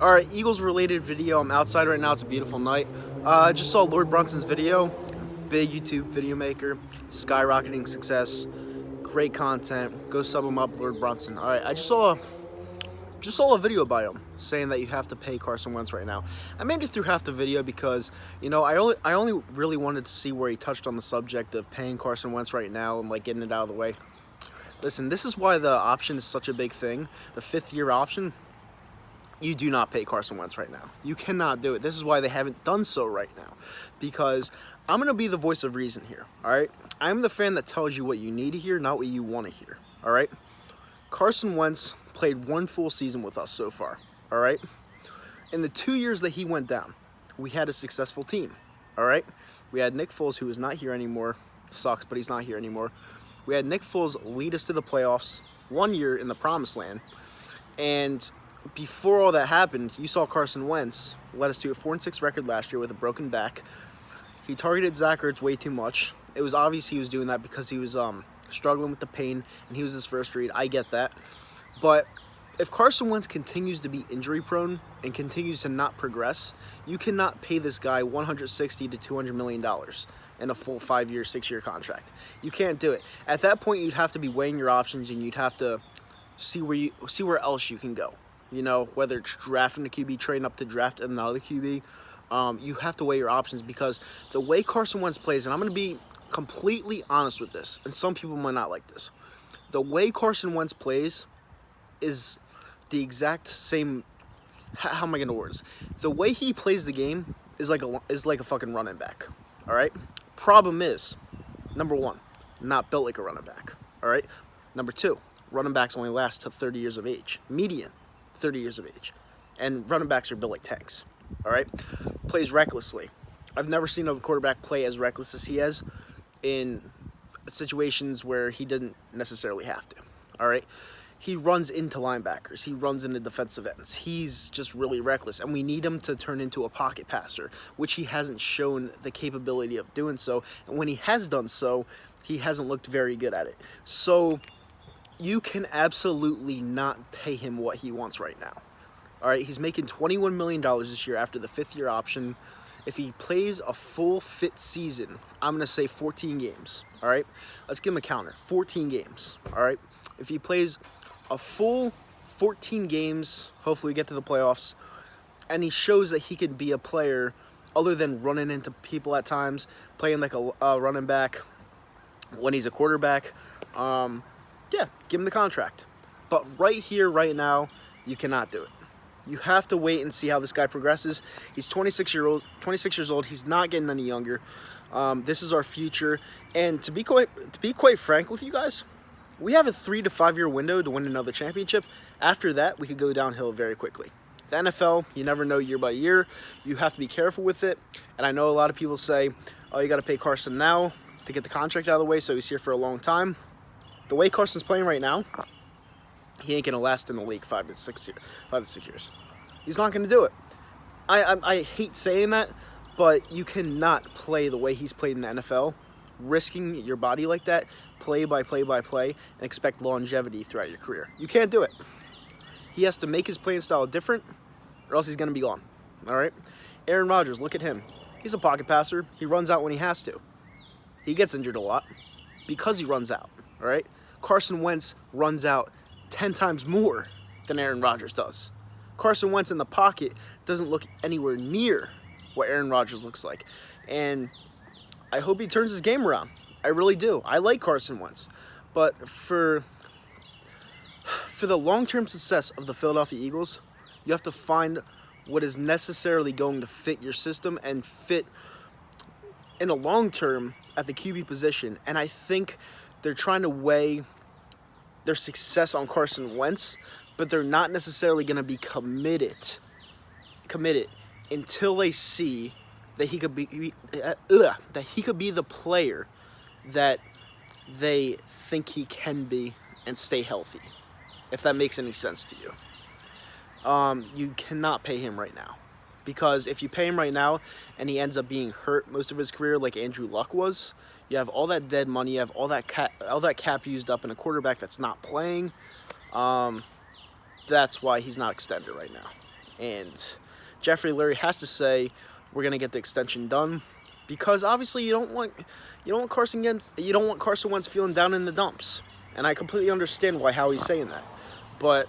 Alright, Eagles related video. I'm outside right now. It's a beautiful night. I just saw Lord Brunson's video. Big YouTube video maker. Skyrocketing success. Great content. Go sub him up, Lord Brunson. Alright, I just saw a video by him saying that you have to pay Carson Wentz right now. I made it through half the video because, you know, I only really wanted to see where he touched on the subject of paying Carson Wentz right now and like getting it out of the way. Listen, this is why the option is such a big thing. The 5th-year option. You do not pay Carson Wentz right now. You cannot do it. This is why they haven't done so right now. Because I'm going to be the voice of reason here, all right? I'm the fan that tells you what you need to hear, not what you want to hear, all right? Carson Wentz played one full season with us so far, all right? In the 2 years that he went down, we had a successful team, all right? We had Nick Foles, who is not here anymore. Sucks, but he's not here anymore. We had Nick Foles lead us to the playoffs 1 year in the promised land, and before all that happened, you saw Carson Wentz led us to a 4-6 record last year with a broken back. He targeted Zach Ertz way too much. It was obvious he was doing that because he was struggling with the pain and he was his first read. I get that. But if Carson Wentz continues to be injury prone and continues to not progress, you cannot pay this guy $160 to $200 million in a full 5-year, 6-year contract. You can't do it. At that point, you'd have to be weighing your options and you'd have to see where else you can go. You know, whether it's drafting the QB, trading up to draft another QB, you have to weigh your options because the way Carson Wentz plays, and I'm going to be completely honest with this, and some people might not like this, the way Carson Wentz plays is the exact same. How am I going to word this? The way he plays the game is like a fucking running back. All right. Problem is, number one, not built like a running back. All right. Number two, running backs only last to 30 years of age, median. 30 years of age, and running backs are built like tanks. All right, plays recklessly. I've never seen a quarterback play as reckless as he has in situations where he didn't necessarily have to. All right, he runs into linebackers, he runs into defensive ends. He's just really reckless, and we need him to turn into a pocket passer, which he hasn't shown the capability of doing so. And when he has done so, he hasn't looked very good at it. So you can absolutely not pay him what he wants right now. All right, he's making $21 million this year after the 5th-year option. If he plays a full fit season, I'm going to say 14 games. All right, let's give him a counter. 14 games. All right, if he plays a full 14 games, hopefully we get to the playoffs, and he shows that he can be a player other than running into people at times, playing like a running back when he's a quarterback, yeah, give him the contract. But right here, right now, you cannot do it. You have to wait and see how this guy progresses. He's 26 years old. He's not getting any younger. This is our future. And to be quite frank with you guys, we have a 3 to 5 year window to win another championship. After that, we could go downhill very quickly. The NFL, you never know year by year. You have to be careful with it. And I know a lot of people say, oh, you got to pay Carson now to get the contract out of the way so he's here for a long time. The way Carson's playing right now, he ain't gonna last in the league 5 to 6 years. He's not gonna do it. I hate saying that, but you cannot play the way he's played in the NFL, risking your body like that, play by play, and expect longevity throughout your career. You can't do it. He has to make his playing style different, or else he's gonna be gone. All right. Aaron Rodgers, look at him. He's a pocket passer. He runs out when he has to. He gets injured a lot because he runs out. All right, Carson Wentz runs out 10 times more than Aaron Rodgers does. Carson Wentz in the pocket doesn't look anywhere near what Aaron Rodgers looks like. And I hope he turns his game around. I really do. I like Carson Wentz. But for the long-term success of the Philadelphia Eagles, you have to find what is necessarily going to fit your system and fit in the long term at the QB position. And I think they're trying to weigh their success on Carson Wentz, but they're not necessarily going to be committed until they see that he could be the player that they think he can be and stay healthy. If that makes any sense to you. You cannot pay him right now. Because if you pay him right now and he ends up being hurt most of his career like Andrew Luck was, you have all that dead money, you have all that cap used up in a quarterback that's not playing. That's why he's not extended right now. and Jeffrey Lurie has to say we're gonna get the extension done, because obviously you don't want Carson Wentz feeling down in the dumps, and I completely understand why Howie's saying that. But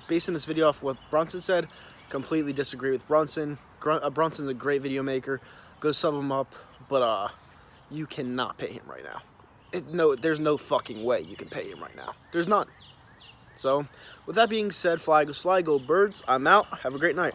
basing this video off what Brunson said, completely disagree with Brunson. Brunson's a great video maker. Go sub him up, but you cannot pay him right now. There's no fucking way you can pay him right now. There's none. So, with that being said, fly goes fly, go birds. I'm out. Have a great night.